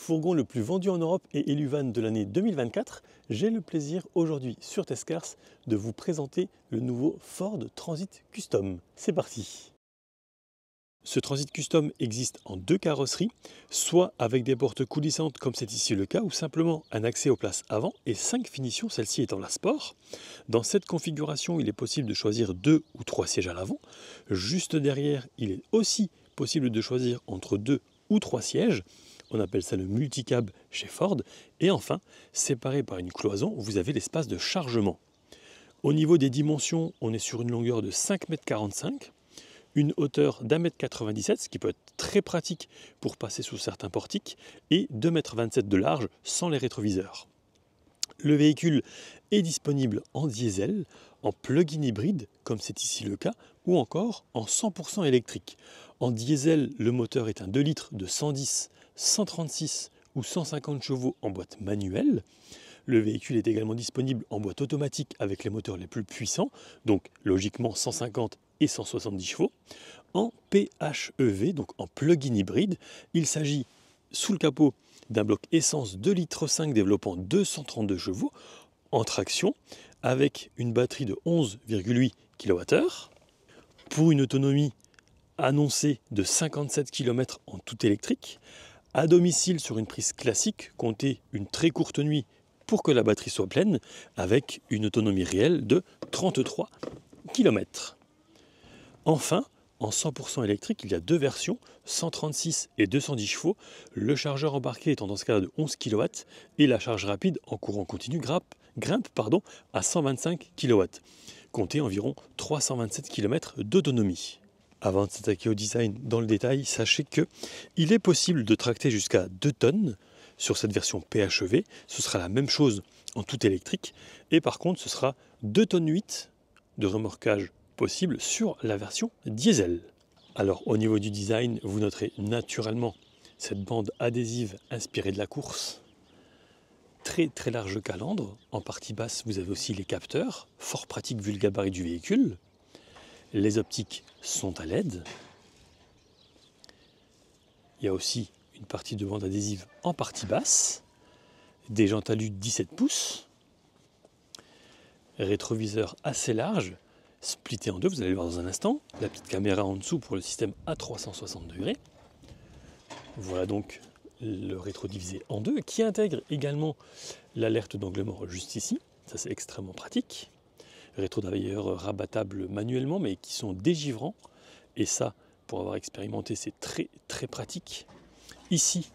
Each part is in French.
fourgon le plus vendu en Europe et élu van de l'année 2024, j'ai le plaisir aujourd'hui sur Testcars de vous présenter le nouveau Ford Transit Custom. C'est parti! Ce Transit Custom existe en deux carrosseries, soit avec des portes coulissantes comme c'est ici le cas, ou simplement un accès aux places avant et 5 finitions, celle-ci étant la Sport. Dans cette configuration, il est possible de choisir 2 ou 3 sièges à l'avant. Juste derrière, il est aussi possible de choisir entre 2 ou 3 sièges. On appelle ça le multicab chez Ford. Et enfin, séparé par une cloison, vous avez l'espace de chargement. Au niveau des dimensions, on est sur une longueur de 5,45 m, une hauteur d'1,97 m, ce qui peut être très pratique pour passer sous certains portiques, et 2,27 m de large sans les rétroviseurs. Le véhicule est disponible en diesel, en plug-in hybride, comme c'est ici le cas, ou encore en 100% électrique. En diesel, le moteur est un 2 litres de 110, 136 ou 150 chevaux en boîte manuelle. Le véhicule est également disponible en boîte automatique avec les moteurs les plus puissants, donc logiquement 150 et 170 chevaux. En PHEV, donc en plug-in hybride, il s'agit sous le capot d'un bloc essence 2,5 litres développant 232 chevaux en traction avec une batterie de 11,8 kWh pour une autonomie annoncée de 57 km en tout électrique. À domicile sur une prise classique, comptez une très courte nuit pour que la batterie soit pleine avec une autonomie réelle de 33 km. Enfin, en 100% électrique, il y a deux versions, 136 et 210 chevaux. Le chargeur embarqué étant dans ce cas de 11 kW et la charge rapide en courant continu grimpe à 125 kW. Comptez environ 327 km d'autonomie. Avant de s'attaquer au design dans le détail, sachez qu'il est possible de tracter jusqu'à 2 tonnes sur cette version PHEV. Ce sera la même chose en tout électrique. Et par contre, ce sera 2,8 tonnes de remorquage possible sur la version diesel. Alors au niveau du design, vous noterez naturellement cette bande adhésive inspirée de la course. Très large calandre. En partie basse, vous avez aussi les capteurs, fort pratique vu le gabarit du véhicule. Les optiques sont à LED. Il y a aussi une partie de bande adhésive en partie basse. Des jantes alu 17 pouces. Rétroviseur assez large, splitté en deux, vous allez le voir dans un instant. La petite caméra en dessous pour le système à 360 degrés. Voilà donc le rétro divisé en deux, qui intègre également l'alerte d'angle mort juste ici. Ça c'est extrêmement pratique. Rétro d'ailleurs rabattables manuellement, mais qui sont dégivrants. Et ça, pour avoir expérimenté, c'est très pratique. Ici,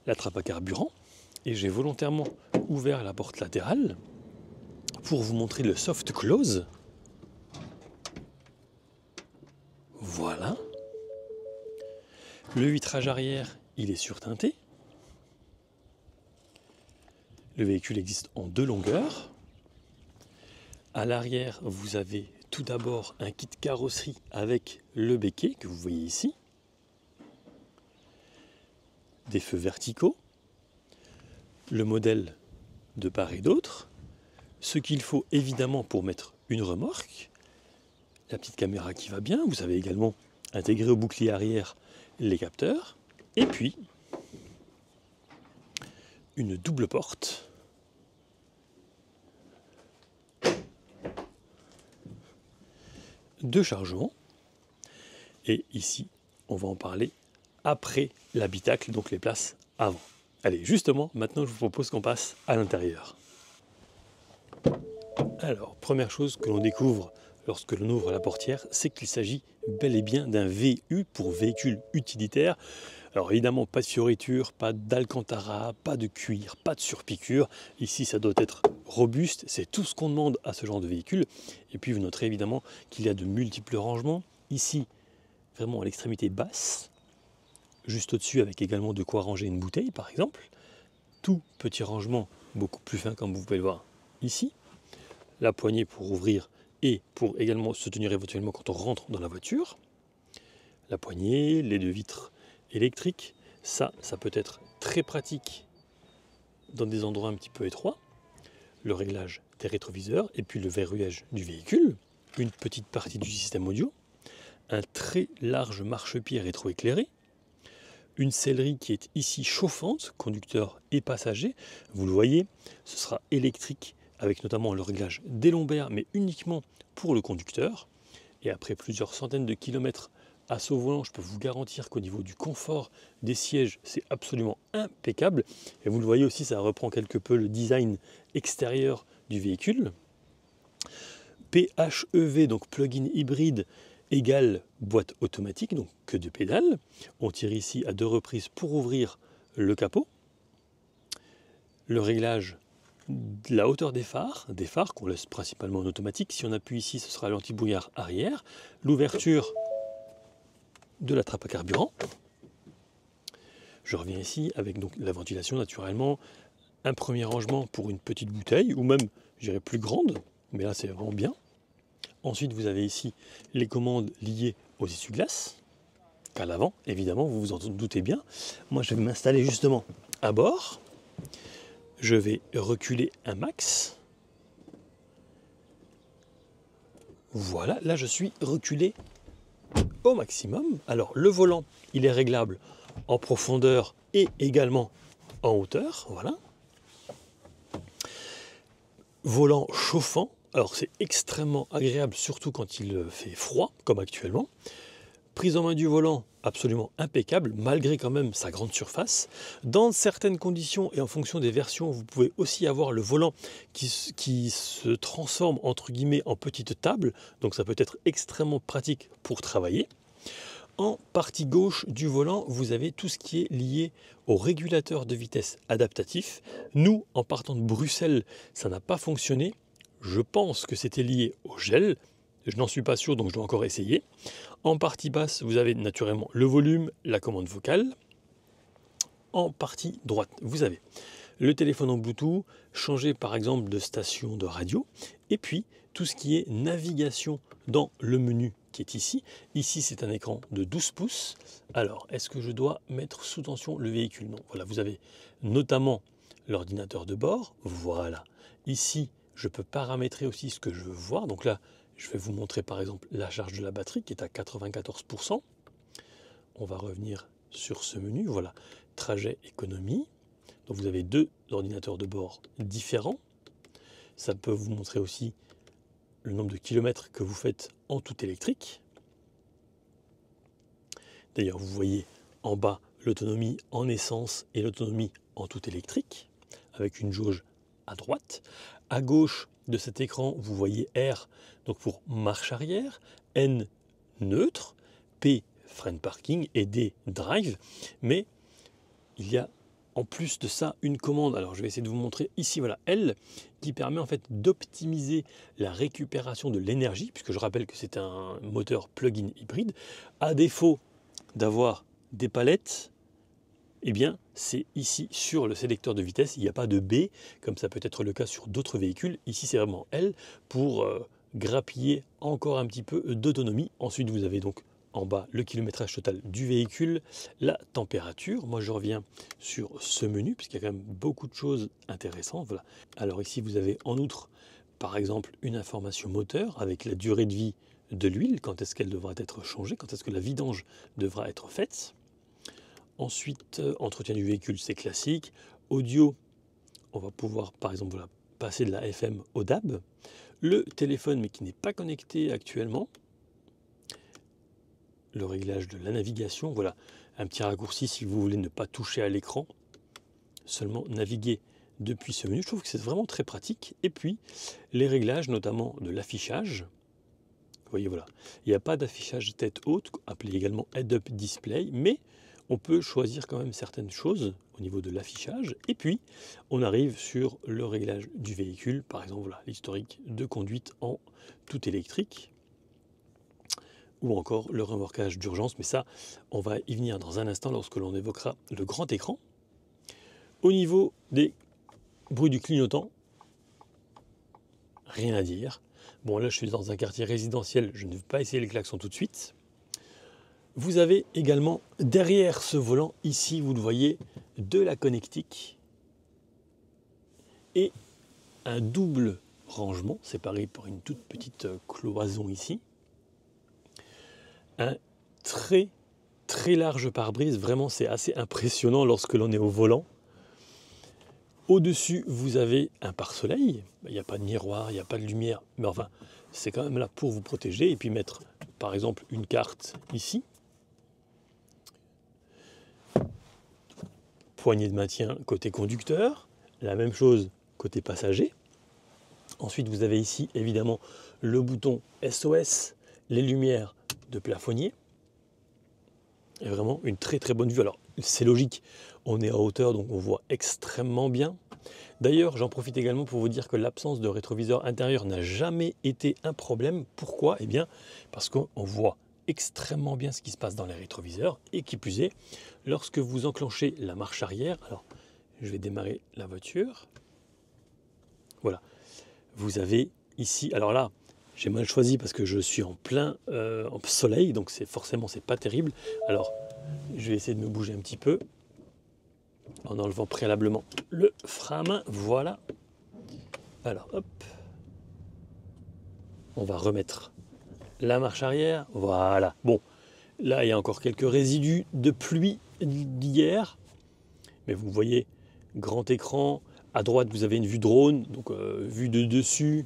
la trappe à carburant. Et j'ai volontairement ouvert la porte latérale pour vous montrer le soft close. Voilà. Le vitrage arrière, il est surteinté. Le véhicule existe en deux longueurs. À l'arrière, vous avez tout d'abord un kit carrosserie avec le béquet que vous voyez ici. Des feux verticaux. Le modèle de part et d'autre. Ce qu'il faut évidemment pour mettre une remorque. La petite caméra qui va bien. Vous avez également intégré au bouclier arrière les capteurs. Et puis, une double porte. De chargement. Et ici, on va en parler après l'habitacle, donc les places avant. Allez, justement, maintenant je vous propose qu'on passe à l'intérieur. Alors, première chose que l'on découvre lorsque l'on ouvre la portière, c'est qu'il s'agit bel et bien d'un VU pour véhicule utilitaire. Alors évidemment, pas de fioritures, pas d'alcantara, pas de cuir, pas de surpiqûre. Ici, ça doit être robuste, c'est tout ce qu'on demande à ce genre de véhicule. Et puis vous noterez évidemment qu'il y a de multiples rangements. Ici, vraiment à l'extrémité basse, juste au-dessus avec également de quoi ranger une bouteille par exemple. Tout petit rangement, beaucoup plus fin comme vous pouvez le voir ici. La poignée pour ouvrir et pour également se tenir éventuellement quand on rentre dans la voiture. La poignée, les deux vitres électriques, ça peut être très pratique dans des endroits un petit peu étroits. Le réglage des rétroviseurs et puis le verrouillage du véhicule. Une petite partie du système audio. Un très large marchepied rétroéclairé. une sellerie qui est ici chauffante, conducteur et passager. Vous le voyez, ce sera électrique avec notamment le réglage des lombaires, mais uniquement pour le conducteur. Et après plusieurs centaines de kilomètres à ce volant, je peux vous garantir qu'au niveau du confort des sièges, c'est absolument impeccable. Et vous le voyez aussi, ça reprend quelque peu le design extérieur du véhicule. PHEV, donc plug-in hybride, égale boîte automatique, donc que de pédales. On tire ici à 2 reprises pour ouvrir le capot. Le réglage de la hauteur des phares qu'on laisse principalement en automatique. Si on appuie ici, ce sera l'anti-brouillard arrière. L'ouverture de la trappe à carburant. Je reviens ici avec donc la ventilation naturellement. Un premier rangement pour une petite bouteille, ou même, je dirais, plus grande. Mais là, c'est vraiment bien. Ensuite, vous avez ici les commandes liées aux essuie-glaces. À l'avant, évidemment, vous vous en doutez bien. Moi, je vais m'installer justement à bord. Je vais reculer un max. Voilà, là je suis reculé au maximum. Alors le volant, il est réglable en profondeur et également en hauteur. Voilà. Volant chauffant. Alors c'est extrêmement agréable, surtout quand il fait froid, comme actuellement. Prise en main du volant, absolument impeccable, malgré quand même sa grande surface. Dans certaines conditions et en fonction des versions, vous pouvez aussi avoir le volant qui se transforme entre guillemets en petite table. Donc ça peut être extrêmement pratique pour travailler. En partie gauche du volant, vous avez tout ce qui est lié au régulateur de vitesse adaptatif. Nous, en partant de Bruxelles, ça n'a pas fonctionné. Je pense que c'était lié au gel. Je n'en suis pas sûr, donc je dois encore essayer. En partie basse, vous avez naturellement le volume, la commande vocale. En partie droite, vous avez le téléphone en Bluetooth, changer par exemple de station de radio, et puis tout ce qui est navigation dans le menu qui est ici. Ici, c'est un écran de 12 pouces. Alors, est-ce que je dois mettre sous tension le véhicule? Non. Voilà, vous avez notamment l'ordinateur de bord. Voilà. Ici, je peux paramétrer aussi ce que je veux voir. Donc là, je vais vous montrer par exemple la charge de la batterie qui est à 94%. On va revenir sur ce menu. Voilà, trajet économie. Donc vous avez 2 ordinateurs de bord différents. Ça peut vous montrer aussi le nombre de kilomètres que vous faites en tout électrique. D'ailleurs, vous voyez en bas l'autonomie en essence et l'autonomie en tout électrique, avec une jauge à droite. À gauche de cet écran, vous voyez R, donc pour marche arrière, N neutre, P frein parking et D drive. Mais il y a en plus de ça une commande, alors je vais essayer de vous montrer ici, voilà, L, qui permet en fait d'optimiser la récupération de l'énergie, puisque je rappelle que c'est un moteur plug-in hybride. À défaut d'avoir des palettes, eh bien c'est ici sur le sélecteur de vitesse, il n'y a pas de B, comme ça peut être le cas sur d'autres véhicules. Ici c'est vraiment L pour grappiller encore un petit peu d'autonomie. Ensuite vous avez donc en bas le kilométrage total du véhicule, la température. Moi je reviens sur ce menu puisqu'il y a quand même beaucoup de choses intéressantes. Voilà. Alors ici vous avez en outre par exemple une information moteur avec la durée de vie de l'huile, quand est-ce qu'elle devra être changée, quand est-ce que la vidange devra être faite. Ensuite, entretien du véhicule, c'est classique. Audio, on va pouvoir par exemple voilà, passer de la FM au DAB. Le téléphone mais qui n'est pas connecté actuellement. Le réglage de la navigation, voilà un petit raccourci si vous voulez ne pas toucher à l'écran, seulement naviguer depuis ce menu. Je trouve que c'est vraiment très pratique. Et puis les réglages notamment de l'affichage. Vous voyez, voilà, il n'y a pas d'affichage tête haute, appelé également head-up display, mais on peut choisir quand même certaines choses au niveau de l'affichage. Et puis on arrive sur le réglage du véhicule, par exemple voilà, l'historique de conduite en tout électrique, ou encore le remorquage d'urgence, mais ça, on va y venir dans un instant lorsque l'on évoquera le grand écran. Au niveau des bruits du clignotant, rien à dire. Bon, là, je suis dans un quartier résidentiel, je ne vais pas essayer les klaxons tout de suite. Vous avez également, derrière ce volant, ici, vous le voyez, de la connectique et un double rangement, séparé par une toute petite cloison ici. Un très très large pare-brise, vraiment c'est assez impressionnant lorsque l'on est au volant. Au-dessus, vous avez un pare-soleil. Il n'y a pas de miroir, il n'y a pas de lumière, mais enfin, c'est quand même là pour vous protéger. Et puis mettre, par exemple, une carte ici. Poignée de maintien côté conducteur. La même chose côté passager. Ensuite, vous avez ici, évidemment, le bouton SOS, les lumières de plafonnier. Et vraiment une très très bonne vue. Alors, c'est logique, on est à hauteur, donc on voit extrêmement bien. D'ailleurs, j'en profite également pour vous dire que l'absence de rétroviseur intérieur n'a jamais été un problème. Pourquoi? Eh bien, parce qu'on voit extrêmement bien ce qui se passe dans les rétroviseurs. Et qui plus est, lorsque vous enclenchez la marche arrière, alors je vais démarrer la voiture. Voilà, vous avez ici, alors là, j'ai mal choisi parce que je suis en plein soleil, donc forcément c'est pas terrible. Alors, je vais essayer de me bouger un petit peu en enlevant préalablement le frein à main. Voilà. Alors, hop. On va remettre la marche arrière. Voilà. Bon, là, il y a encore quelques résidus de pluie d'hier. Mais vous voyez, grand écran. À droite, vous avez une vue drone, donc vue de dessus.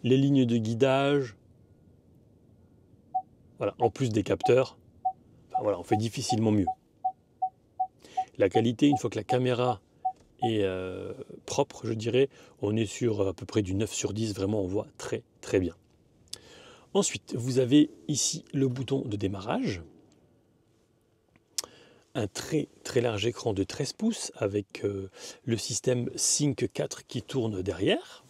Les lignes de guidage. Voilà, en plus des capteurs. Enfin, voilà, on fait difficilement mieux. La qualité, une fois que la caméra est propre, je dirais, on est sur à peu près du 9 sur 10. Vraiment, on voit très très bien. Ensuite, vous avez ici le bouton de démarrage. Un très très large écran de 13 pouces avec le système Sync 4 qui tourne derrière.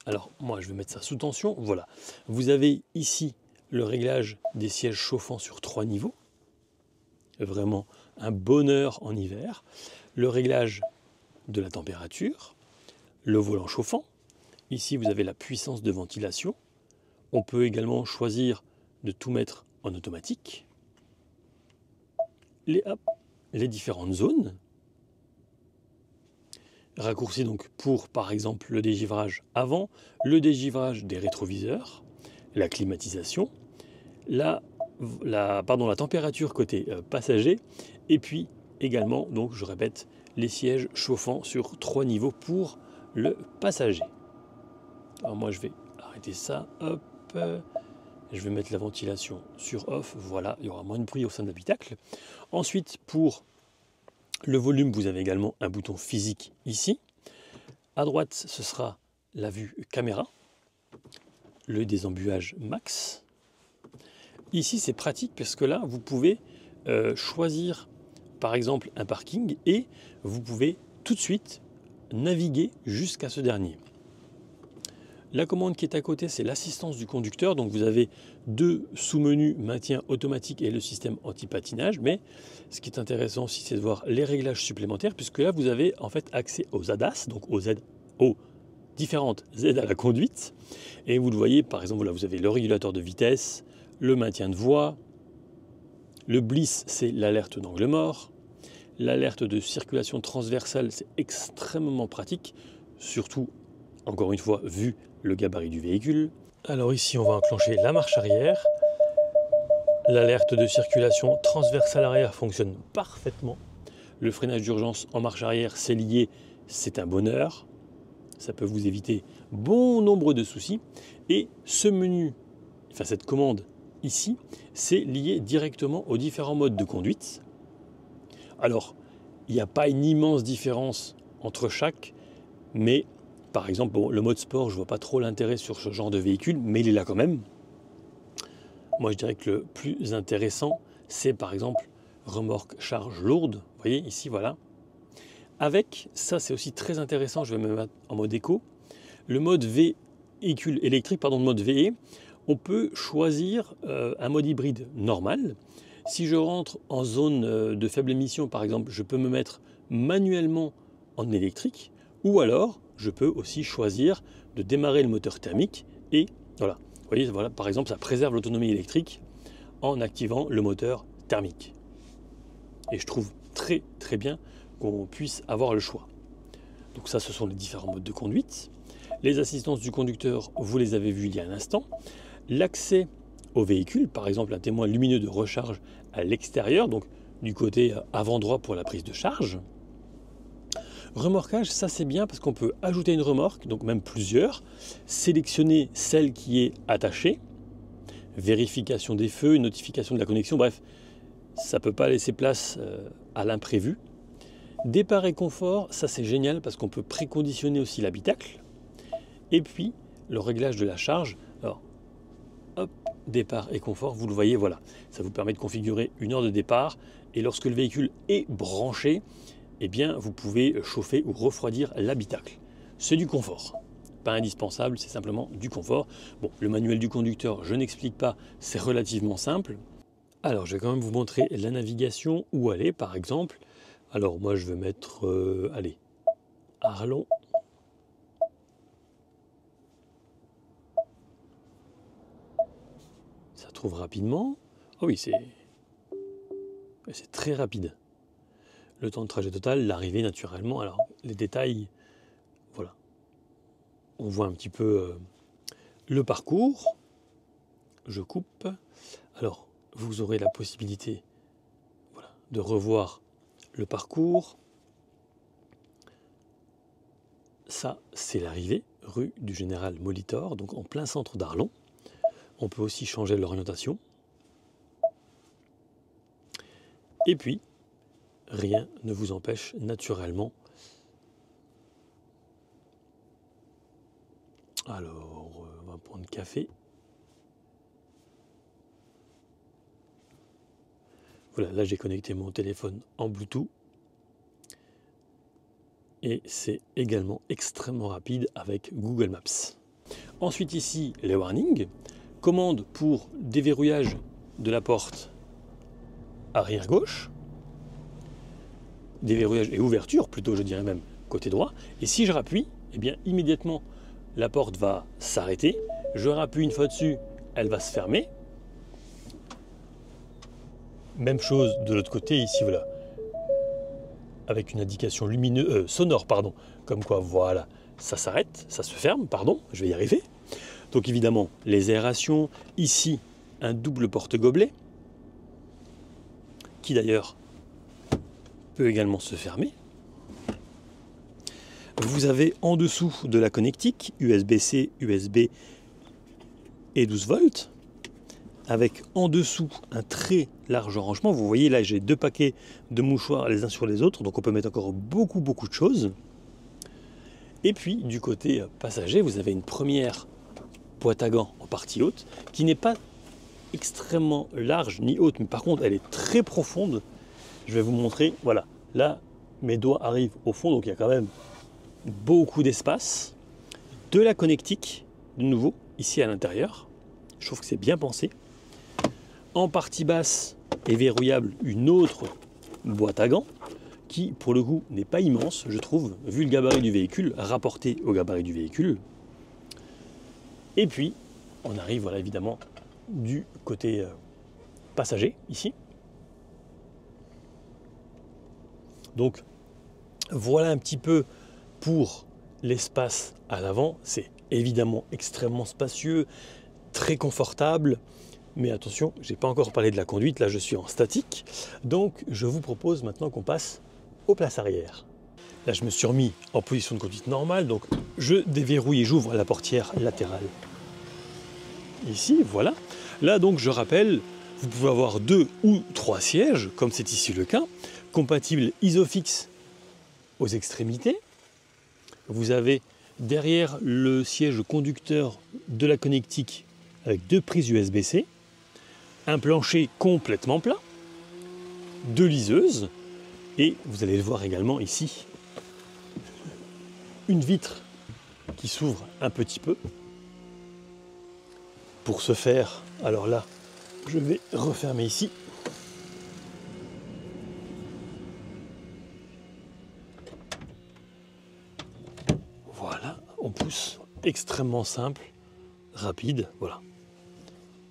Alors, moi, je vais mettre ça sous tension. Voilà. Vous avez ici le réglage des sièges chauffants sur 3 niveaux. Vraiment un bonheur en hiver. Le réglage de la température. Le volant chauffant. Ici, vous avez la puissance de ventilation. On peut également choisir de tout mettre en automatique. Les différentes zones. Raccourci donc pour, par exemple, le dégivrage avant, le dégivrage des rétroviseurs, la climatisation, la température côté passager, et puis également, donc je répète, les sièges chauffants sur 3 niveaux pour le passager. Alors moi je vais arrêter ça, hop, je vais mettre la ventilation sur off, voilà, il y aura moins de bruit au sein de l'habitacle. Ensuite, pour le volume, vous avez également un bouton physique ici. À droite, ce sera la vue caméra, le désembuage max. Ici, c'est pratique parce que là, vous pouvez choisir, par exemple, un parking et vous pouvez tout de suite naviguer jusqu'à ce dernier. La commande qui est à côté, c'est l'assistance du conducteur. Donc vous avez 2 sous-menus, maintien automatique et le système anti-patinage. Mais ce qui est intéressant aussi, c'est de voir les réglages supplémentaires, puisque là, vous avez en fait accès aux ADAS, donc aux différentes aides à la conduite. Et vous le voyez, par exemple, là, vous avez le régulateur de vitesse, le maintien de voie, le bliss, c'est l'alerte d'angle mort, l'alerte de circulation transversale, c'est extrêmement pratique, surtout, encore une fois, vu le gabarit du véhicule. Alors ici, on va enclencher la marche arrière. L'alerte de circulation transversale arrière fonctionne parfaitement. Le freinage d'urgence en marche arrière, c'est lié, c'est un bonheur. Ça peut vous éviter bon nombre de soucis. Et ce menu, enfin cette commande ici, c'est lié directement aux différents modes de conduite. Alors, il n'y a pas une immense différence entre chaque, mais par exemple, bon, le mode sport, je ne vois pas trop l'intérêt sur ce genre de véhicule, mais il est là quand même. Moi, je dirais que le plus intéressant, c'est par exemple remorque charge lourde. Vous voyez, ici, voilà. Avec, ça c'est aussi très intéressant, je vais me mettre en mode éco, le mode véhicule électrique, pardon, le mode VE, on peut choisir un mode hybride normal. Si je rentre en zone de faible émission, par exemple, je peux me mettre manuellement en électrique, ou alors je peux aussi choisir de démarrer le moteur thermique et voilà. Vous voyez, voilà, par exemple, ça préserve l'autonomie électrique en activant le moteur thermique. Et je trouve très très bien qu'on puisse avoir le choix. Donc ça, ce sont les différents modes de conduite. Les assistances du conducteur, vous les avez vues il y a un instant. L'accès au véhicule, par exemple un témoin lumineux de recharge à l'extérieur, donc du côté avant droit pour la prise de charge. Remorquage, ça c'est bien parce qu'on peut ajouter une remorque, donc même plusieurs, sélectionner celle qui est attachée, vérification des feux, notification de la connexion, bref, ça ne peut pas laisser place à l'imprévu. Départ et confort, ça c'est génial parce qu'on peut préconditionner aussi l'habitacle. Et puis, le réglage de la charge, alors, hop, départ et confort, vous le voyez, voilà, ça vous permet de configurer une heure de départ et lorsque le véhicule est branché, eh bien, vous pouvez chauffer ou refroidir l'habitacle. C'est du confort, pas indispensable, c'est simplement du confort. Bon, le manuel du conducteur, je n'explique pas, c'est relativement simple. Alors, je vais quand même vous montrer la navigation, où aller, par exemple. Alors, moi, je vais mettre, allez, Arlon. Ça trouve rapidement. Oh oui, c'est très rapide. Le temps de trajet total, l'arrivée naturellement. Alors, les détails, voilà. On voit un petit peu le parcours. Je coupe. Alors, vous aurez la possibilité, voilà, de revoir le parcours. Ça, c'est l'arrivée, rue du Général Molitor, donc en plein centre d'Arlon. On peut aussi changer l'orientation. Et puis, rien ne vous empêche naturellement. Alors, on va prendre café. Voilà, là j'ai connecté mon téléphone en Bluetooth. Et c'est également extrêmement rapide avec Google Maps. Ensuite ici, les warnings. Commande pour déverrouillage de la porte arrière gauche. Déverrouillage et ouverture, plutôt je dirais même côté droit. Et si je rappuie, eh bien immédiatement la porte va s'arrêter. Je rappuie une fois dessus, elle va se fermer. Même chose de l'autre côté ici, voilà. Avec une indication lumineuse, sonore, pardon. Comme quoi, voilà, ça s'arrête, ça se ferme, pardon, je vais y arriver. Donc évidemment, les aérations. Ici, un double porte-gobelet, qui d'ailleurs peut également se fermer. Vous avez en dessous de la connectique, USB-C, USB et 12 volts, avec en dessous un très large rangement. Vous voyez là, j'ai 2 paquets de mouchoirs les uns sur les autres, donc on peut mettre encore beaucoup de choses. Et puis du côté passager, vous avez une première boîte à gants en partie haute, qui n'est pas extrêmement large ni haute, mais par contre elle est très profonde. Je vais vous montrer, voilà, là mes doigts arrivent au fond, donc il y a quand même beaucoup d'espace. De la connectique, de nouveau, ici à l'intérieur. Je trouve que c'est bien pensé. En partie basse et verrouillable, une autre boîte à gants, qui pour le coup n'est pas immense, je trouve, vu le gabarit du véhicule, rapporté au gabarit du véhicule. Et puis, on arrive, voilà, évidemment, du côté passager, ici. Donc, voilà un petit peu pour l'espace à l'avant. C'est évidemment extrêmement spacieux, très confortable. Mais attention, je n'ai pas encore parlé de la conduite, là je suis en statique. Donc, je vous propose maintenant qu'on passe aux places arrière. Là, je me suis remis en position de conduite normale, donc je déverrouille et j'ouvre la portière latérale. Ici, voilà. Là, donc, je rappelle, vous pouvez avoir 2 ou 3 sièges, comme c'est ici le cas, compatibles Isofix aux extrémités. Vous avez derrière le siège conducteur de la connectique avec 2 prises USB-C, un plancher complètement plat, 2 liseuses, et vous allez le voir également ici, une vitre qui s'ouvre un petit peu. Pour ce faire, alors là, je vais refermer ici. Voilà, on pousse, extrêmement simple, rapide, voilà.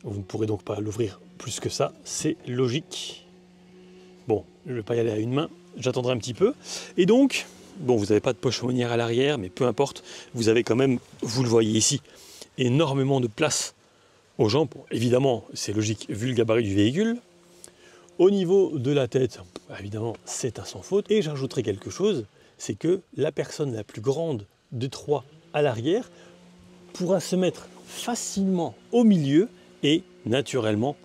Vous ne pourrez donc pas l'ouvrir plus que ça, c'est logique. Bon, je ne vais pas y aller à une main, j'attendrai un petit peu. Et donc, bon, vous n'avez pas de poche aumônière à l'arrière, mais peu importe, vous avez quand même, vous le voyez ici, énormément de place aux jambes. Bon, évidemment, c'est logique vu le gabarit du véhicule. Au niveau de la tête, évidemment, c'est un sans faute. Et j'ajouterai quelque chose, c'est que la personne la plus grande des trois à l'arrière pourra se mettre facilement au milieu et naturellement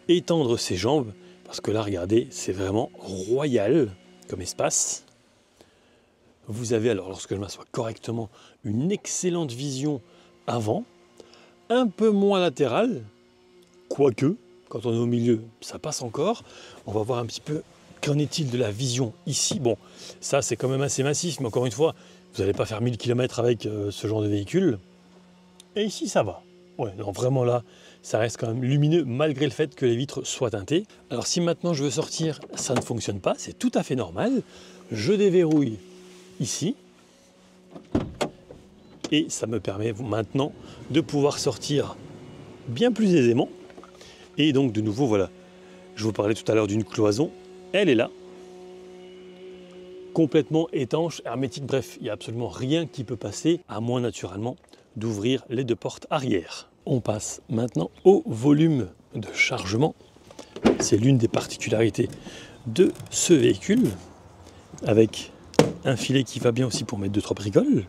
étendre ses jambes. Parce que là, regardez, c'est vraiment royal comme espace. Vous avez, alors lorsque je m'assois correctement, une excellente vision avant, un peu moins latérale, quoique, quand on est au milieu, ça passe encore. On va voir un petit peu qu'en est-il de la vision ici. Bon, ça c'est quand même assez massif, mais encore une fois, vous n'allez pas faire 1000 km avec ce genre de véhicule. Et ici, ça va. Ouais, non, vraiment là, ça reste quand même lumineux malgré le fait que les vitres soient teintées. Alors si maintenant je veux sortir, ça ne fonctionne pas, c'est tout à fait normal. Je déverrouille ici. Et ça me permet maintenant de pouvoir sortir bien plus aisément. Et donc de nouveau, voilà, je vous parlais tout à l'heure d'une cloison, elle est là, complètement étanche, hermétique, bref, il n'y a absolument rien qui peut passer, à moins naturellement d'ouvrir les deux portes arrière. On passe maintenant au volume de chargement. C'est l'une des particularités de ce véhicule, avec un filet qui va bien aussi pour mettre 2-3 bricoles.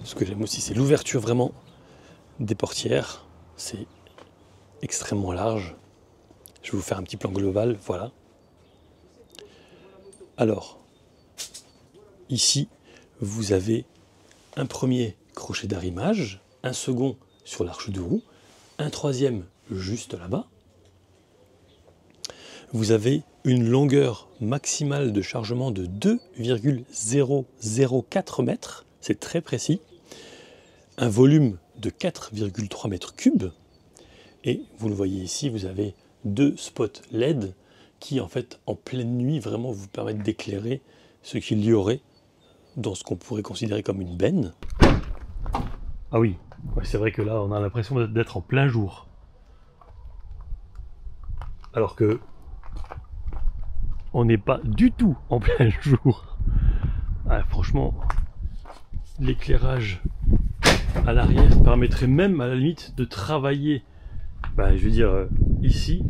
Ce que j'aime aussi, c'est l'ouverture vraiment des portières. C'est extrêmement large. Je vais vous faire un petit plan global, voilà. Alors, ici, vous avez un premier crochet d'arrimage, un second sur l'arche de roue, un troisième juste là-bas. Vous avez une longueur maximale de chargement de 2,004 mètres, c'est très précis, un volume de 4,3 mètres cubes, et vous le voyez ici, vous avez 2 spots LED qui en fait en pleine nuit vraiment vous permettent d'éclairer ce qu'il y aurait dans ce qu'on pourrait considérer comme une benne. Ah oui, ouais, c'est vrai que là on a l'impression d'être en plein jour. Alors que on n'est pas du tout en plein jour. Ah, franchement, l'éclairage à l'arrière permettrait même à la limite de travailler, je veux dire ici,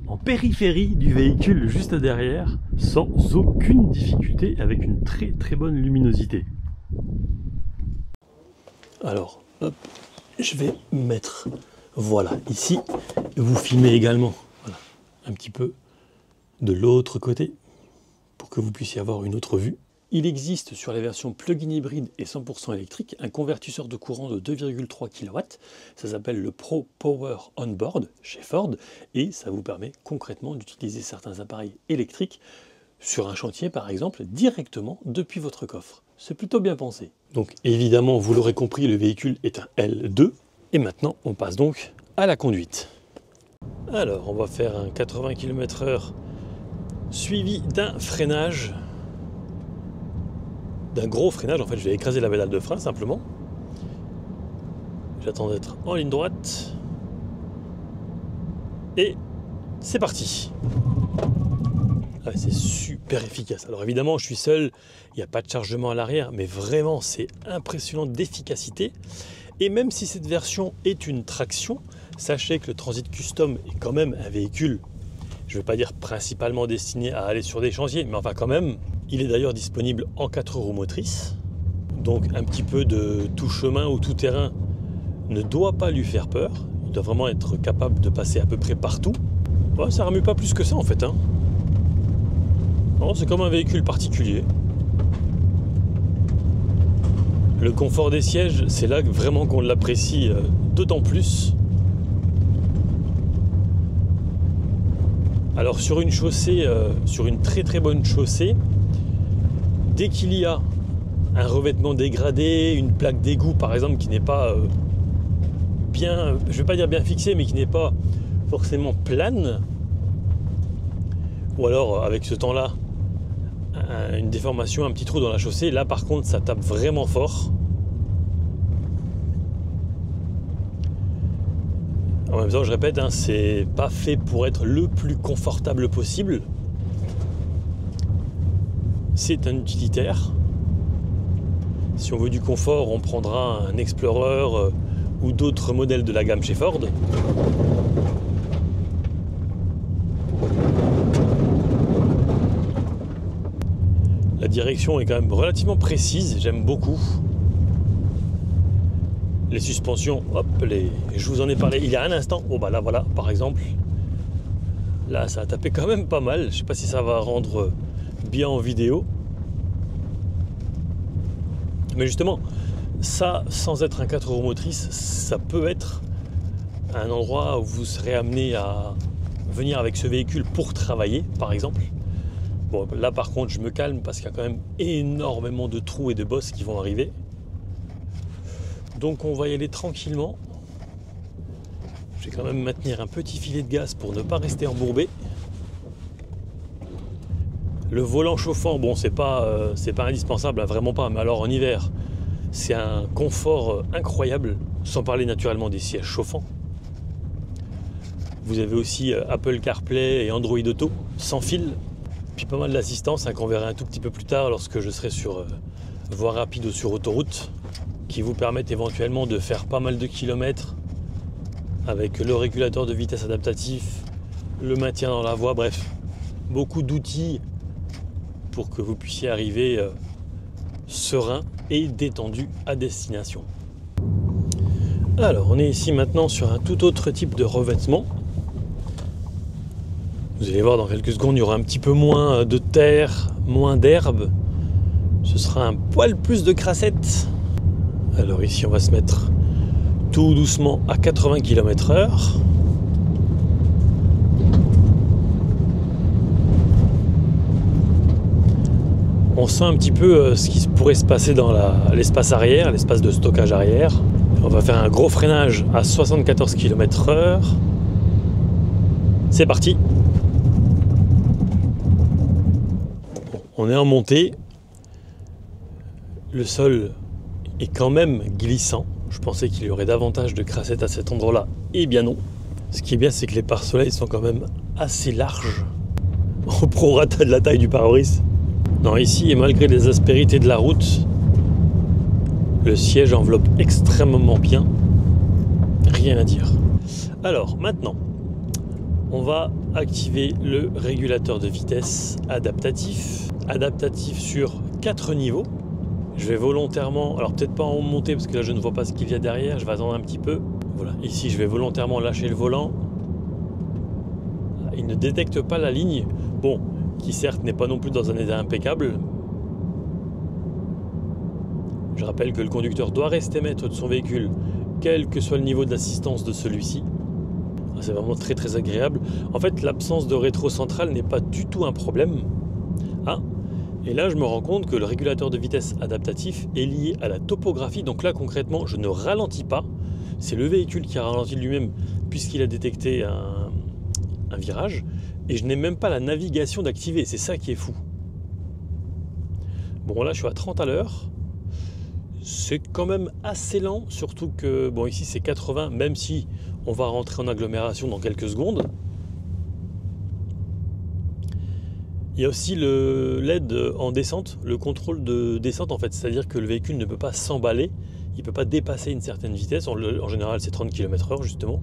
en périphérie du véhicule juste derrière, sans aucune difficulté, avec une très très bonne luminosité. Alors, hop, je vais mettre, voilà, ici, vous filmez également, voilà, un petit peu de l'autre côté, pour que vous puissiez avoir une autre vue. Il existe sur la version plug-in hybride et 100% électrique un convertisseur de courant de 2,3 kW. Ça s'appelle le Pro Power Onboard chez Ford et ça vous permet concrètement d'utiliser certains appareils électriques sur un chantier par exemple directement depuis votre coffre. C'est plutôt bien pensé. Donc évidemment, vous l'aurez compris, le véhicule est un L2 et maintenant on passe donc à la conduite. Alors on va faire un 80 km/h suivi d'un freinage. D'un gros freinage, en fait je vais écraser la pédale de frein simplement. J'attends d'être en ligne droite. Et c'est parti. Ah, c'est super efficace. Alors évidemment je suis seul, il n'y a pas de chargement à l'arrière, mais vraiment c'est impressionnant d'efficacité. Et même si cette version est une traction, sachez que le Transit Custom est quand même un véhicule, je ne vais pas dire principalement destiné à aller sur des chantiers, mais enfin quand même. Il est d'ailleurs disponible en 4 roues motrices, donc un petit peu de tout chemin ou tout terrain ne doit pas lui faire peur. Il doit vraiment être capable de passer à peu près partout. Ouais, ça ne remue pas plus que ça en fait. Hein. C'est comme un véhicule particulier. Le confort des sièges, c'est là vraiment qu'on l'apprécie d'autant plus. Alors sur une chaussée, sur une très très bonne chaussée, dès qu'il y a un revêtement dégradé, une plaque d'égout par exemple qui n'est pas bien, je ne vais pas dire bien fixée, mais qui n'est pas forcément plane, ou alors avec ce temps-là, une déformation, un petit trou dans la chaussée, là par contre ça tape vraiment fort. En même temps, je répète, c'est pas fait pour être le plus confortable possible. C'est un utilitaire. Si on veut du confort, on prendra un Explorer ou d'autres modèles de la gamme chez Ford. La direction est quand même relativement précise, j'aime beaucoup. Les suspensions, hop, je vous en ai parlé il y a un instant. Oh bah là voilà, par exemple. Là ça a tapé quand même pas mal. Je sais pas si ça va rendre bien en vidéo. Mais justement, ça, sans être un 4 roues motrices, ça peut être un endroit où vous serez amené à venir avec ce véhicule pour travailler, par exemple. Bon, là par contre, je me calme parce qu'il y a quand même énormément de trous et de bosses qui vont arriver. Donc on va y aller tranquillement. Je vais quand même maintenir un petit filet de gaz pour ne pas rester embourbé. Le volant chauffant, bon, c'est pas indispensable, hein, vraiment pas. Mais alors en hiver, c'est un confort incroyable, sans parler naturellement des sièges chauffants. Vous avez aussi Apple CarPlay et Android Auto, sans fil. Puis pas mal d'assistance, hein, qu'on verra un tout petit peu plus tard lorsque je serai sur voie rapide ou sur autoroute, qui vous permettent éventuellement de faire pas mal de kilomètres avec le régulateur de vitesse adaptatif, le maintien dans la voie, bref, beaucoup d'outils pour que vous puissiez arriver serein et détendu à destination. Alors, on est ici maintenant sur un tout autre type de revêtement. Vous allez voir dans quelques secondes, il y aura un petit peu moins de terre, moins d'herbe. Ce sera un poil plus de crassette. Alors ici, on va se mettre tout doucement à 80 km/h. On sent un petit peu ce qui pourrait se passer dans l'espace arrière, l'espace de stockage arrière. On va faire un gros freinage à 74 km/h. C'est parti. On est en montée. Le sol est quand même glissant. Je pensais qu'il y aurait davantage de crassettes à cet endroit-là. Eh bien non. Ce qui est bien, c'est que les pare-soleils sont quand même assez larges. Au prorata de la taille du pare-brise. Non, ici, et malgré les aspérités de la route, le siège enveloppe extrêmement bien. Rien à dire. Alors, maintenant, on va activer le régulateur de vitesse adaptatif. Adaptatif sur 4 niveaux. Je vais volontairement, alors peut-être pas en montée parce que là je ne vois pas ce qu'il y a derrière, je vais attendre un petit peu. Voilà, ici je vais volontairement lâcher le volant. Il ne détecte pas la ligne, bon, qui certes n'est pas non plus dans un état impeccable. Je rappelle que le conducteur doit rester maître de son véhicule, quel que soit le niveau d'assistance de celui-ci. C'est vraiment très très agréable. En fait, l'absence de rétro central n'est pas du tout un problème. Ah, et là, je me rends compte que le régulateur de vitesse adaptatif est lié à la topographie. Donc là, concrètement, je ne ralentis pas. C'est le véhicule qui a ralenti lui-même puisqu'il a détecté un virage. Et je n'ai même pas la navigation d'activer. C'est ça qui est fou. Bon, là, je suis à 30 à l'heure. C'est quand même assez lent. Surtout que, bon, ici, c'est 80, même si on va rentrer en agglomération dans quelques secondes. Il y a aussi l'aide en descente, le contrôle de descente en fait, c'est-à-dire que le véhicule ne peut pas s'emballer, il ne peut pas dépasser une certaine vitesse, en général c'est 30 km/h justement.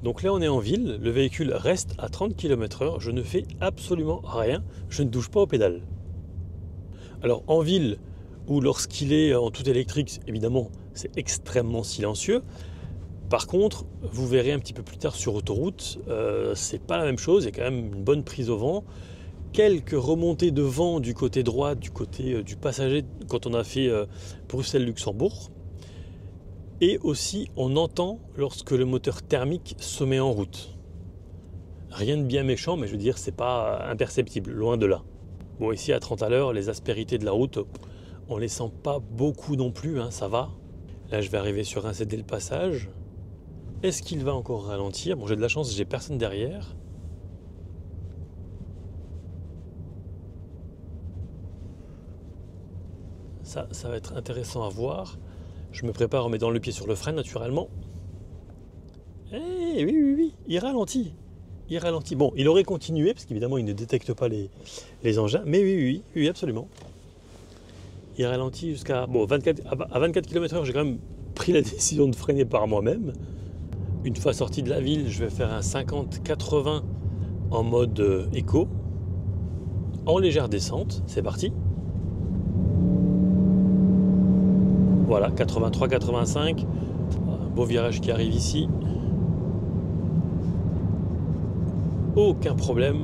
Donc là on est en ville, le véhicule reste à 30 km/h, je ne fais absolument rien, je ne touche pas aux pédales. Alors en ville, ou lorsqu'il est en tout électrique, évidemment c'est extrêmement silencieux. Par contre, vous verrez un petit peu plus tard sur autoroute, c'est pas la même chose, il y a quand même une bonne prise au vent. Quelques remontées de vent du côté droit, du côté du passager, quand on a fait Bruxelles-Luxembourg. Et aussi, on entend lorsque le moteur thermique se met en route. Rien de bien méchant, mais je veux dire, c'est pas imperceptible, loin de là. Bon, ici à 30 à l'heure, les aspérités de la route, on les sent pas beaucoup non plus, hein, ça va. Là, je vais arriver sur un cédé le passage. Est-ce qu'il va encore ralentir? Bon, j'ai de la chance, j'ai personne derrière. Ça va être intéressant à voir. Je me prépare en mettant le pied sur le frein, naturellement. Eh oui, il ralentit. Il ralentit. Bon, il aurait continué, parce qu'évidemment, il ne détecte pas les engins. Mais oui, absolument. Il ralentit jusqu'à... Bon, à 24 km/h, j'ai quand même pris la décision de freiner par moi-même. Une fois sorti de la ville, je vais faire un 50-80 en mode éco, en légère descente, c'est parti. Voilà, 83-85, un beau virage qui arrive ici. Aucun problème.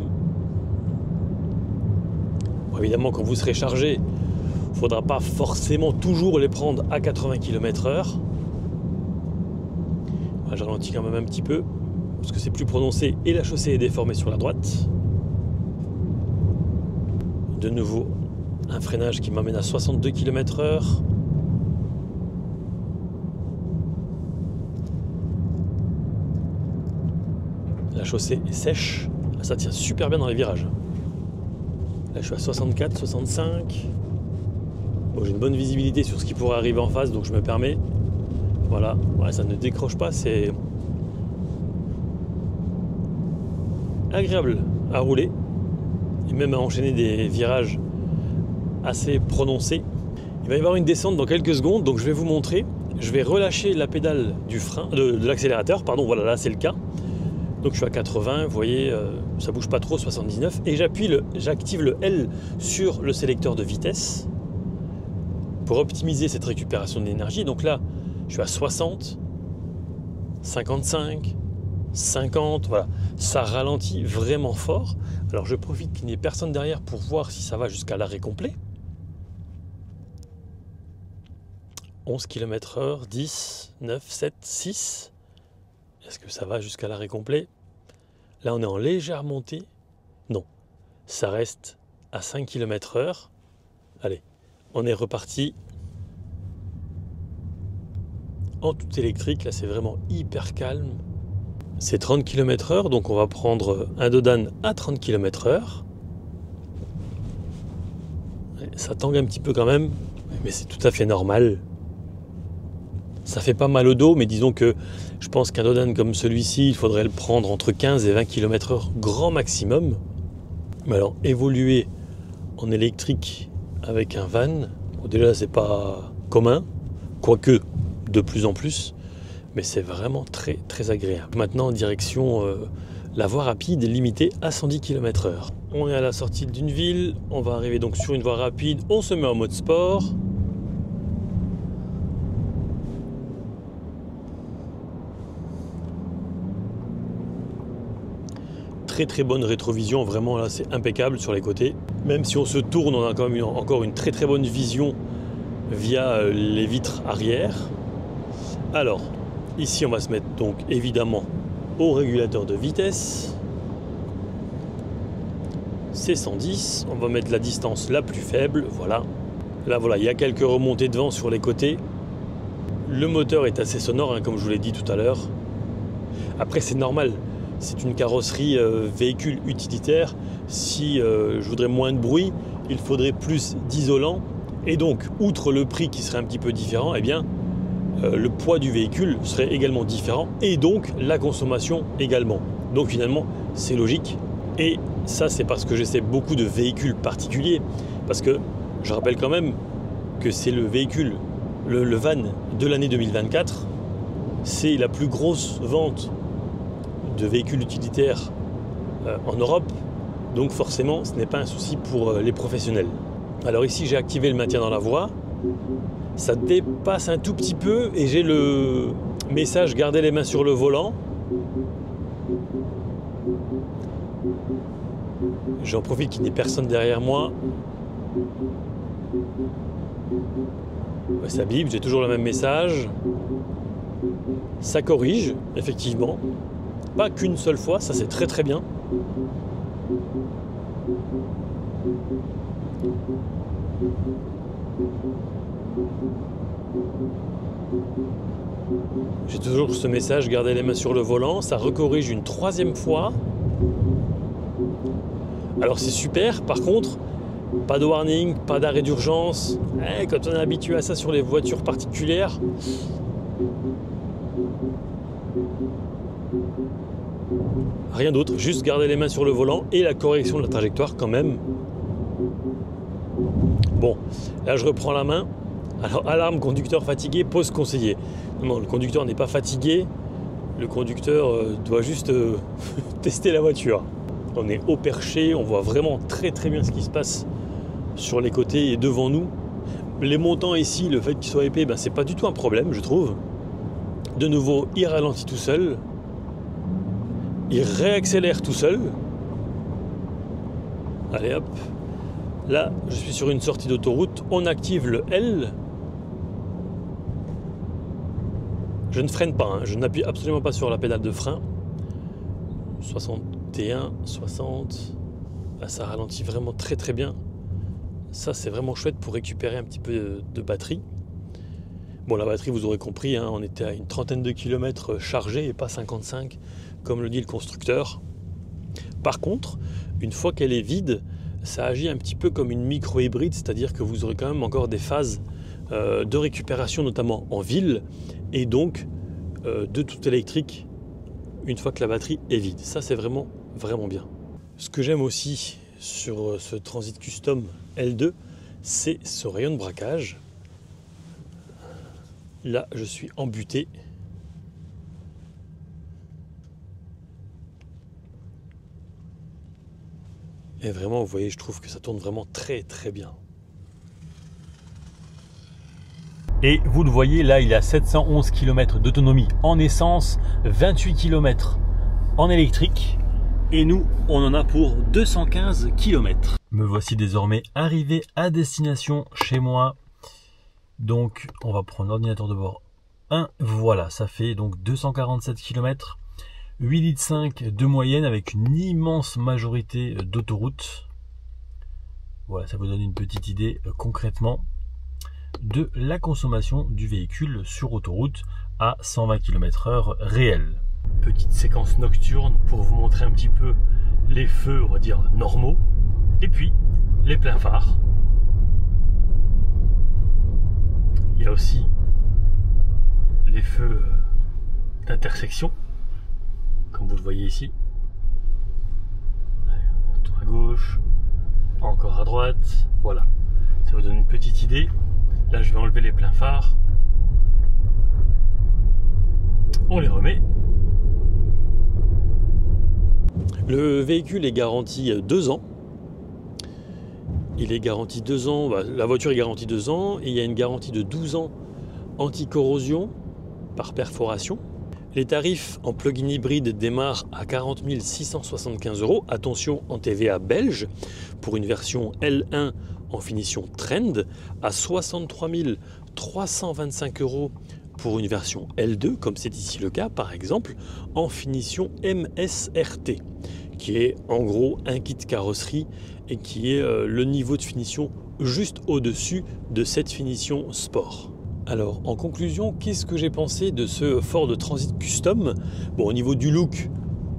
Bon, évidemment, quand vous serez chargé, il ne faudra pas forcément toujours les prendre à 80 km/h. Voilà, je ralentis quand même un petit peu, parce que c'est plus prononcé et la chaussée est déformée sur la droite. De nouveau, un freinage qui m'amène à 62 km/h. La chaussée est sèche, ça tient super bien dans les virages. Là je suis à 64, 65. Bon, j'ai une bonne visibilité sur ce qui pourrait arriver en face, donc je me permets. Voilà, ouais, ça ne décroche pas, c'est agréable à rouler et même à enchaîner des virages assez prononcés. Il va y avoir une descente dans quelques secondes, donc je vais vous montrer. Je vais relâcher la pédale du frein, de l'accélérateur, pardon, voilà, là c'est le cas. Donc je suis à 80, vous voyez, ça bouge pas trop, 79, et j'active le L sur le sélecteur de vitesse pour optimiser cette récupération d'énergie. Donc là, je suis à 60, 55, 50, voilà, ça ralentit vraiment fort. Alors je profite qu'il n'y ait personne derrière pour voir si ça va jusqu'à l'arrêt complet. 11 km/h, 10, 9, 7, 6. Est-ce que ça va jusqu'à l'arrêt complet? Là, on est en légère montée. Non, ça reste à 5 km/h. Allez, on est reparti. En tout électrique, là, c'est vraiment hyper calme. C'est 30 km/h, donc on va prendre un Dodane à 30 km/h. Ça tangue un petit peu quand même, mais c'est tout à fait normal. Ça fait pas mal au dos, mais disons que je pense qu'un Dodane comme celui-ci, il faudrait le prendre entre 15 et 20 km/h grand maximum. Mais alors, évoluer en électrique avec un van, bon, déjà c'est pas commun, quoique de plus en plus, mais c'est vraiment très très agréable. Maintenant, en direction la voie rapide limitée à 110 km/h. On est à la sortie d'une ville, on va arriver donc sur une voie rapide, on se met en mode sport. Très bonne rétrovision, vraiment là c'est impeccable sur les côtés. Même si on se tourne, on a quand même encore une très bonne vision via les vitres arrière. Alors, ici on va se mettre donc évidemment au régulateur de vitesse. C'est 110, on va mettre la distance la plus faible, voilà. Là voilà, il y a quelques remontées de vent sur les côtés. Le moteur est assez sonore, hein, comme je vous l'ai dit tout à l'heure. Après c'est normal. C'est une carrosserie véhicule utilitaire. Si je voudrais moins de bruit, il faudrait plus d'isolant. Et donc, outre le prix qui serait un petit peu différent, eh bien, le poids du véhicule serait également différent. Et donc, la consommation également. Donc finalement, c'est logique. Et ça, c'est parce que j'essaie beaucoup de véhicules particuliers. Parce que je rappelle quand même que c'est le véhicule, le van de l'année 2024. C'est la plus grosse vente de véhicules utilitaires en Europe, donc forcément ce n'est pas un souci pour les professionnels. Alors ici j'ai activé le maintien dans la voie, ça dépasse un tout petit peu et j'ai le message garder les mains sur le volant. J'en profite qu'il n'y ait personne derrière moi. Ouais, ça bip, j'ai toujours le même message. Ça corrige, effectivement. Pas qu'une seule fois, ça c'est très bien. J'ai toujours ce message, gardez les mains sur le volant, ça recorrige une troisième fois. Alors c'est super, par contre, pas de warning, pas d'arrêt d'urgence. Quand on est habitué à ça sur les voitures particulières, rien d'autre, juste garder les mains sur le volant et la correction de la trajectoire quand même. Bon, là je reprends la main. Alors, alarme conducteur fatigué, pause conseillée. Non, le conducteur n'est pas fatigué. Le conducteur doit juste tester la voiture. On est haut perché, on voit vraiment très bien ce qui se passe sur les côtés et devant nous. Les montants ici, le fait qu'ils soient épais, ben, c'est pas du tout un problème, je trouve. De nouveau, il ralentit tout seul. Il réaccélère tout seul. Allez hop. Là, je suis sur une sortie d'autoroute. On active le L. Je ne freine pas, hein. Je n'appuie absolument pas sur la pédale de frein. 61, 60. Là, ça ralentit vraiment très bien. Ça, c'est vraiment chouette pour récupérer un petit peu de batterie. Bon, la batterie, vous aurez compris, hein, on était à une trentaine de kilomètres chargés et pas 55, comme le dit le constructeur. Par contre, une fois qu'elle est vide, ça agit un petit peu comme une micro-hybride, c'est-à-dire que vous aurez quand même encore des phases de récupération, notamment en ville, et donc de tout électrique une fois que la batterie est vide. Ça, c'est vraiment bien. Ce que j'aime aussi sur ce Transit Custom L2, c'est ce rayon de braquage. Là, je suis embuté. Et vraiment, vous voyez, je trouve que ça tourne vraiment très bien. Et vous le voyez, là, il a 711 km d'autonomie en essence, 28 km en électrique. Et nous, on en a pour 215 km. Me voici désormais arrivé à destination chez moi. Donc, on va prendre l'ordinateur de bord 1. Voilà, ça fait donc 247 km. 8,5 litres de moyenne avec une immense majorité d'autoroutes. Voilà, ça vous donne une petite idée concrètement de la consommation du véhicule sur autoroute à 120 km/h réel. Petite séquence nocturne pour vous montrer un petit peu les feux, on va dire, normaux. Et puis, les pleins phares. Il y a aussi les feux d'intersection, comme vous le voyez ici. Allez, on retourne à gauche, encore à droite. Voilà, ça vous donne une petite idée. Là, je vais enlever les pleins phares. On les remet. Le véhicule est garanti 2 ans. Il est garanti 2 ans. La voiture est garantie 2 ans et il y a une garantie de 12 ans anti-corrosion par perforation. Les tarifs en plug-in hybride démarrent à 40 675 €. Attention, en TVA belge, pour une version L1 en finition Trend, à 63 325 € pour une version L2, comme c'est ici le cas, par exemple, en finition MSRT, qui est en gros un kit carrosserie et qui est le niveau de finition juste au-dessus de cette finition sport. Alors, en conclusion, qu'est-ce que j'ai pensé de ce Ford Transit Custom? Bon, au niveau du look,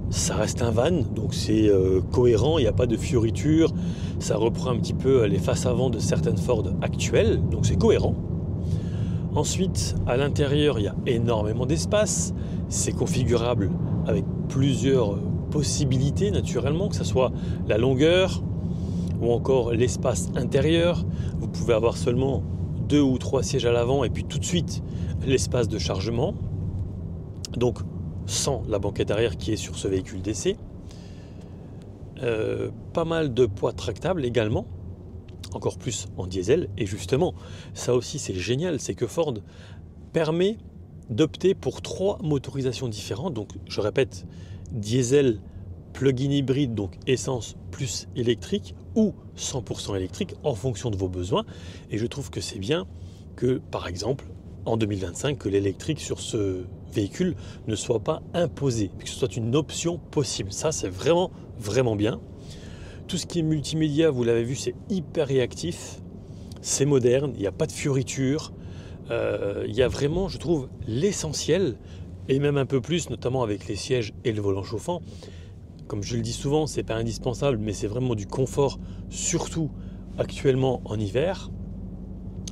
ça reste un van, donc c'est cohérent, il n'y a pas de fioritures, ça reprend un petit peu les faces avant de certaines Ford actuelles, donc c'est cohérent. Ensuite, à l'intérieur, il y a énormément d'espace, c'est configurable avec plusieurs possibilités naturellement, que ce soit la longueur ou encore l'espace intérieur. Vous pouvez avoir seulement 2 ou 3 sièges à l'avant et puis tout de suite l'espace de chargement, donc sans la banquette arrière qui est sur ce véhicule d'essai. Pas mal de poids tractables également, encore plus en diesel. Et justement, ça aussi c'est génial, c'est que Ford permet d'opter pour 3 motorisations différentes. Donc je répète, diesel, plug-in hybride, donc essence plus électrique, ou 100% électrique en fonction de vos besoins. Et je trouve que c'est bien que, par exemple, en 2025, que l'électrique sur ce véhicule ne soit pas imposé, que ce soit une option possible. Ça, c'est vraiment bien. Tout ce qui est multimédia, vous l'avez vu, c'est hyper réactif, c'est moderne, il n'y a pas de fioritures, il y a vraiment, je trouve, l'essentiel, et même un peu plus, notamment avec les sièges et le volant chauffant. Comme je le dis souvent, c'est pas indispensable, mais c'est vraiment du confort, surtout actuellement en hiver,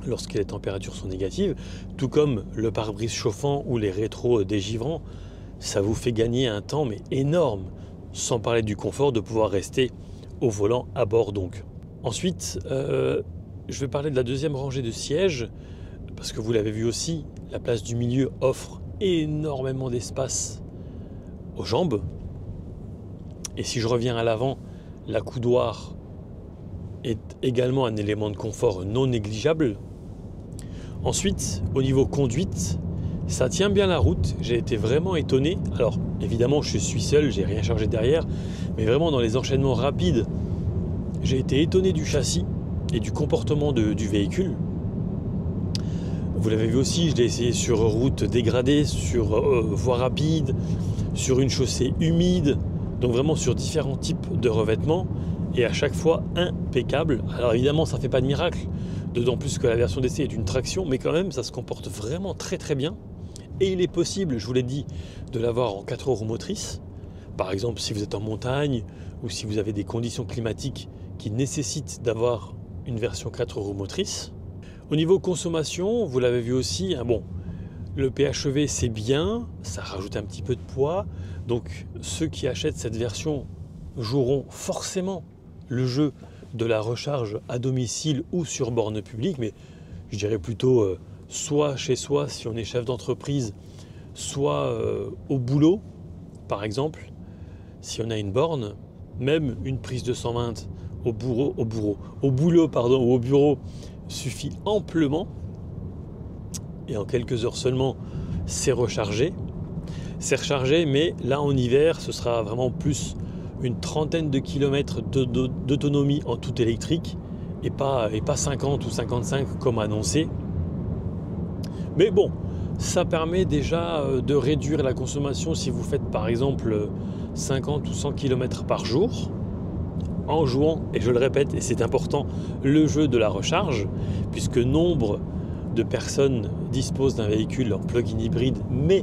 lorsque les températures sont négatives, tout comme le pare-brise chauffant ou les rétros dégivrants. Ça vous fait gagner un temps mais énorme, sans parler du confort de pouvoir rester au volant à bord donc. Ensuite, je vais parler de la deuxième rangée de sièges, parce que vous l'avez vu aussi, la place du milieu offre énormément d'espace aux jambes. Et si je reviens à l'avant, l'accoudoir est également un élément de confort non négligeable. Ensuite, au niveau conduite, ça tient bien la route. J'ai été vraiment étonné. Alors, évidemment, je suis seul, j'ai rien chargé derrière, mais vraiment dans les enchaînements rapides, j'ai été étonné du châssis et du comportement du véhicule. Vous l'avez vu aussi, je l'ai essayé sur route dégradée, sur voie rapide, sur une chaussée humide, donc vraiment sur différents types de revêtements, et à chaque fois impeccable. Alors évidemment, ça ne fait pas de miracle, d'autant plus que la version d'essai est une traction, mais quand même, ça se comporte vraiment très très bien. Et il est possible, je vous l'ai dit, de l'avoir en 4 roues motrices. Par exemple, si vous êtes en montagne, ou si vous avez des conditions climatiques qui nécessitent d'avoir une version 4 roues motrices. Au niveau consommation, vous l'avez vu aussi, bon, le PHEV c'est bien, ça rajoute un petit peu de poids, donc ceux qui achètent cette version joueront forcément le jeu de la recharge à domicile ou sur borne publique, mais je dirais plutôt soit chez soi si on est chef d'entreprise, soit au boulot par exemple, si on a une borne, même une prise de 120 au bureau suffit amplement, et en quelques heures seulement c'est rechargé. C'est rechargé, mais là en hiver ce sera vraiment plus une trentaine de kilomètres d'autonomie en tout électrique et pas 50 ou 55 comme annoncé. Mais bon, ça permet déjà de réduire la consommation si vous faites par exemple 50 ou 100 km par jour, en jouant, et je le répète, et c'est important, le jeu de la recharge, puisque nombre de personnes disposent d'un véhicule en plug-in hybride, mais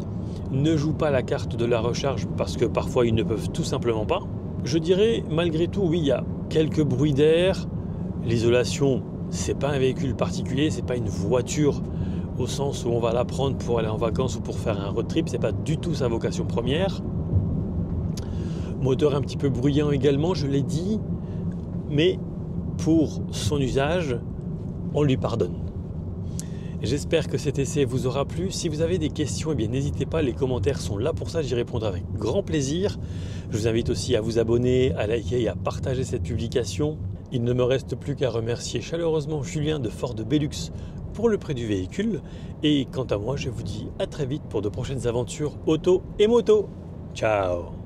ne jouent pas la carte de la recharge parce que parfois ils ne peuvent tout simplement pas. Je dirais malgré tout, oui, il y a quelques bruits d'air, l'isolation, c'est pas un véhicule particulier, c'est pas une voiture au sens où on va la prendre pour aller en vacances ou pour faire un road trip, c'est pas du tout sa vocation première. Moteur un petit peu bruyant également, je l'ai dit, mais pour son usage, on lui pardonne. J'espère que cet essai vous aura plu. Si vous avez des questions, eh bien, n'hésitez pas, les commentaires sont là pour ça, j'y répondrai avec grand plaisir. Je vous invite aussi à vous abonner, à liker et à partager cette publication. Il ne me reste plus qu'à remercier chaleureusement Julien de Ford Belux pour le prêt du véhicule. Et quant à moi, je vous dis à très vite pour de prochaines aventures auto et moto. Ciao!